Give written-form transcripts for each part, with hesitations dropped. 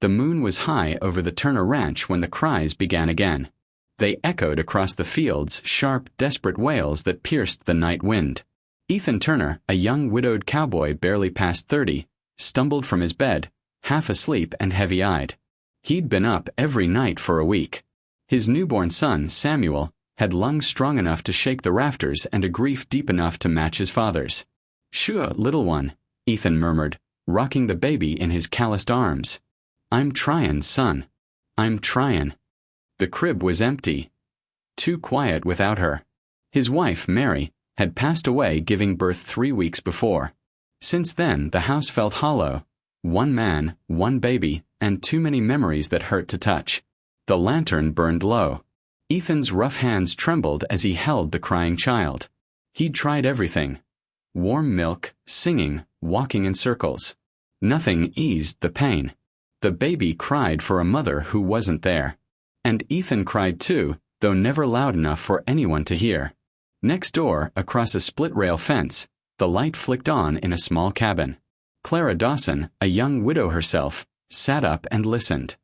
The moon was high over the Turner Ranch when the cries began again. They echoed across the fields, sharp, desperate wails that pierced the night wind. Ethan Turner, a young widowed cowboy barely past 30, stumbled from his bed, half asleep and heavy-eyed. He'd been up every night for a week. His newborn son, Samuel, had lungs strong enough to shake the rafters and a grief deep enough to match his father's. "Sure, little one," Ethan murmured, rocking the baby in his calloused arms. "I'm tryin', son. I'm tryin'." The crib was empty. Too quiet without her. His wife, Mary, had passed away giving birth 3 weeks before. Since then, the house felt hollow. One man, one baby, and too many memories that hurt to touch. The lantern burned low. Ethan's rough hands trembled as he held the crying child. He'd tried everything. Warm milk, singing, walking in circles. Nothing eased the pain. The baby cried for a mother who wasn't there. And Ethan cried too, though never loud enough for anyone to hear. Next door, across a split-rail fence, the light flicked on in a small cabin. Clara Dawson, a young widow herself, sat up and listened.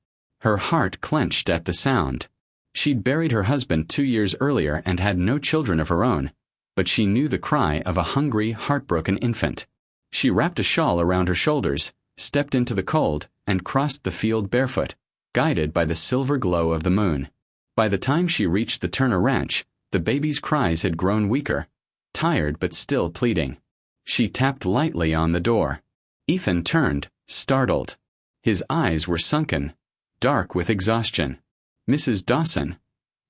Her heart clenched at the sound. She'd buried her husband 2 years earlier and had no children of her own, but she knew the cry of a hungry, heartbroken infant. She wrapped a shawl around her shoulders, stepped into the cold, and crossed the field barefoot, guided by the silver glow of the moon. By the time she reached the Turner Ranch, the baby's cries had grown weaker, tired but still pleading. She tapped lightly on the door. Ethan turned, startled. His eyes were sunken, dark with exhaustion. "Mrs. Dawson?"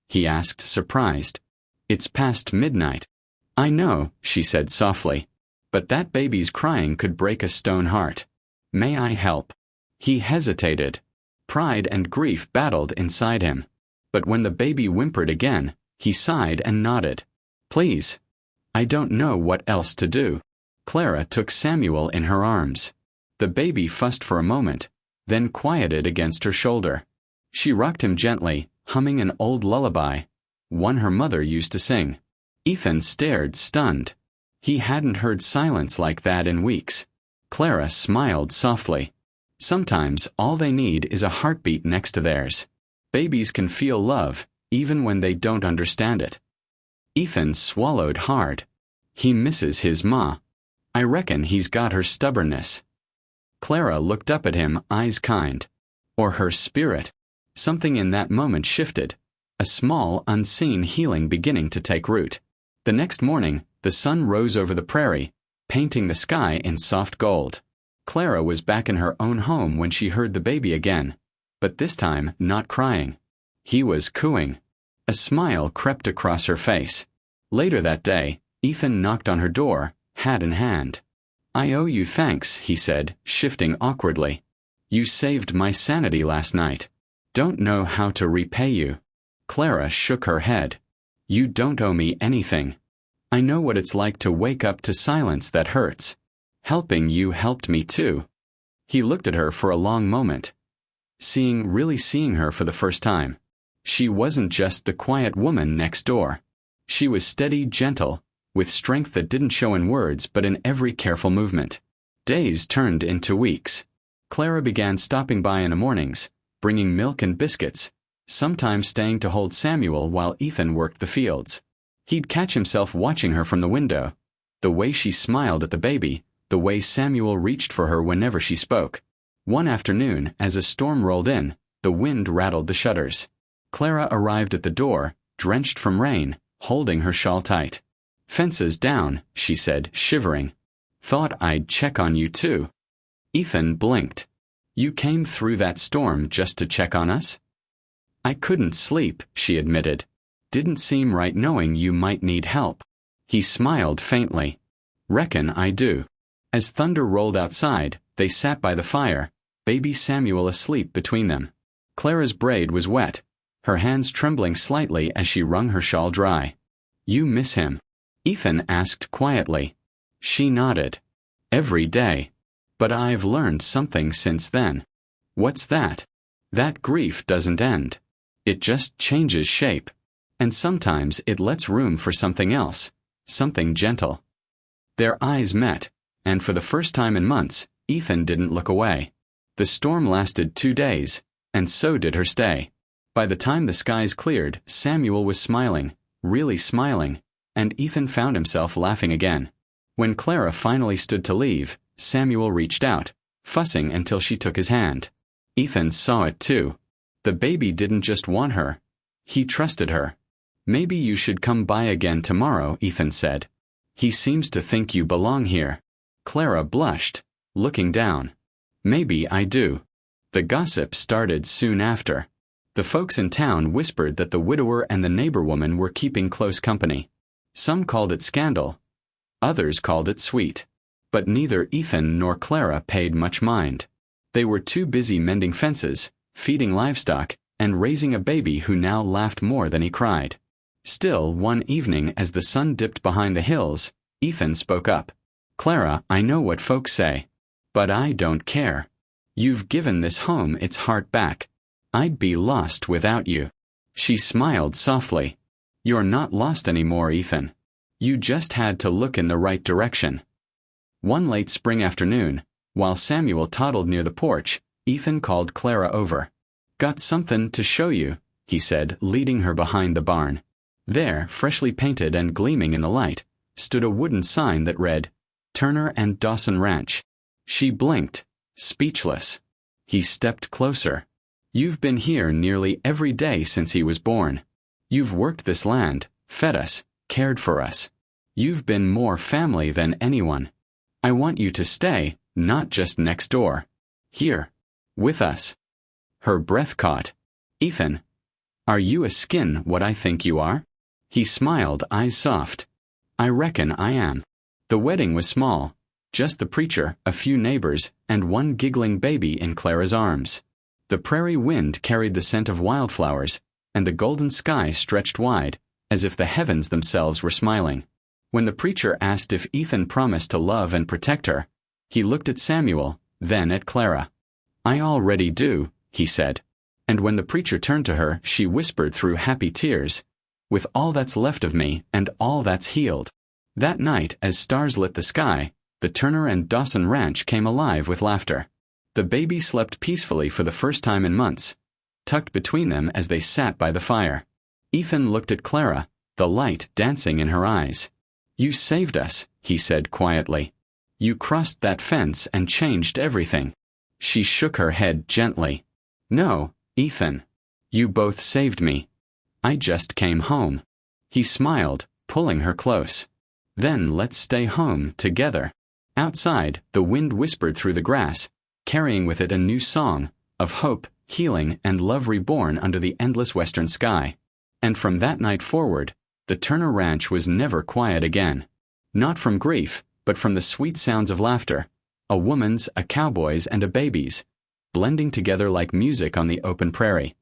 he asked, surprised. "It's past midnight." "I know," she said softly, "but that baby's crying could break a stone heart. May I help?" He hesitated. Pride and grief battled inside him. But when the baby whimpered again, he sighed and nodded. "Please. I don't know what else to do." Clara took Samuel in her arms. The baby fussed for a moment, then quieted against her shoulder. She rocked him gently, humming an old lullaby, one her mother used to sing. Ethan stared, stunned. He hadn't heard silence like that in weeks. Clara smiled softly. Sometimes all they need is a heartbeat next to theirs. Babies can feel love, even when they don't understand it. Ethan swallowed hard. He misses his ma. I reckon he's got her stubbornness. Clara looked up at him, eyes kind. Or her spirit. Something in that moment shifted. A small, unseen healing beginning to take root. The next morning, the sun rose over the prairie, painting the sky in soft gold. Clara was back in her own home when she heard the baby again, but this time not crying. He was cooing. A smile crept across her face. Later that day, Ethan knocked on her door, hat in hand. "I owe you thanks," he said, shifting awkwardly. "You saved my sanity last night. Don't know how to repay you." Clara shook her head. "You don't owe me anything. I know what it's like to wake up to silence that hurts. Helping you helped me too." He looked at her for a long moment. Really seeing her for the first time. She wasn't just the quiet woman next door. She was steady, gentle, with strength that didn't show in words but in every careful movement. Days turned into weeks. Clara began stopping by in the mornings, bringing milk and biscuits, sometimes staying to hold Samuel while Ethan worked the fields. He'd catch himself watching her from the window, the way she smiled at the baby, the way Samuel reached for her whenever she spoke. One afternoon, as a storm rolled in, the wind rattled the shutters. Clara arrived at the door, drenched from rain, holding her shawl tight. "Fences down," she said, shivering. "Thought I'd check on you too." Ethan blinked. "You came through that storm just to check on us?" "I couldn't sleep," she admitted. "Didn't seem right knowing you might need help." He smiled faintly. "Reckon I do." As thunder rolled outside, they sat by the fire, baby Samuel asleep between them. Clara's braid was wet, her hands trembling slightly as she wrung her shawl dry. "You miss him?" Ethan asked quietly. She nodded. "Every day. But I've learned something since then." "What's that?" "That grief doesn't end. It just changes shape. And sometimes it lets room for something else, something gentle." Their eyes met, and for the first time in months, Ethan didn't look away. The storm lasted 2 days, and so did her stay. By the time the skies cleared, Samuel was smiling, really smiling, and Ethan found himself laughing again. When Clara finally stood to leave, Samuel reached out, fussing until she took his hand. Ethan saw it too. The baby didn't just want her. He trusted her. "Maybe you should come by again tomorrow," Ethan said. "He seems to think you belong here." Clara blushed, looking down. "Maybe I do." The gossip started soon after. The folks in town whispered that the widower and the neighbor woman were keeping close company. Some called it scandal. Others called it sweet. But neither Ethan nor Clara paid much mind. They were too busy mending fences, feeding livestock, and raising a baby who now laughed more than he cried. Still, one evening as the sun dipped behind the hills, Ethan spoke up. "Clara, I know what folks say. But I don't care. You've given this home its heart back. I'd be lost without you." She smiled softly. "You're not lost anymore, Ethan. You just had to look in the right direction." One late spring afternoon, while Samuel toddled near the porch, Ethan called Clara over. "Got something to show you," he said, leading her behind the barn. There, freshly painted and gleaming in the light, stood a wooden sign that read, "Turner and Dawson Ranch." She blinked, speechless. He stepped closer. "You've been here nearly every day since he was born. You've worked this land, fed us, cared for us. You've been more family than anyone. I want you to stay, not just next door. Here, with us." Her breath caught. "Ethan, are you a skin what I think you are?" He smiled, eyes soft. "I reckon I am." The wedding was small, just the preacher, a few neighbors, and one giggling baby in Clara's arms. The prairie wind carried the scent of wildflowers, and the golden sky stretched wide, as if the heavens themselves were smiling. When the preacher asked if Ethan promised to love and protect her, he looked at Samuel, then at Clara. "I already do," he said. And when the preacher turned to her, she whispered through happy tears, "With all that's left of me, and all that's healed." That night, as stars lit the sky, the Turner and Dawson Ranch came alive with laughter. The baby slept peacefully for the first time in months, tucked between them as they sat by the fire. Ethan looked at Clara, the light dancing in her eyes. "You saved us," he said quietly. "You crossed that fence and changed everything." She shook her head gently. "No, Ethan. You both saved me. I just came home." He smiled, pulling her close. "Then let's stay home together." Outside, the wind whispered through the grass, carrying with it a new song of hope, healing, and love reborn under the endless western sky. And from that night forward, the Turner Ranch was never quiet again. Not from grief, but from the sweet sounds of laughter, a woman's, a cowboy's, and a baby's, blending together like music on the open prairie.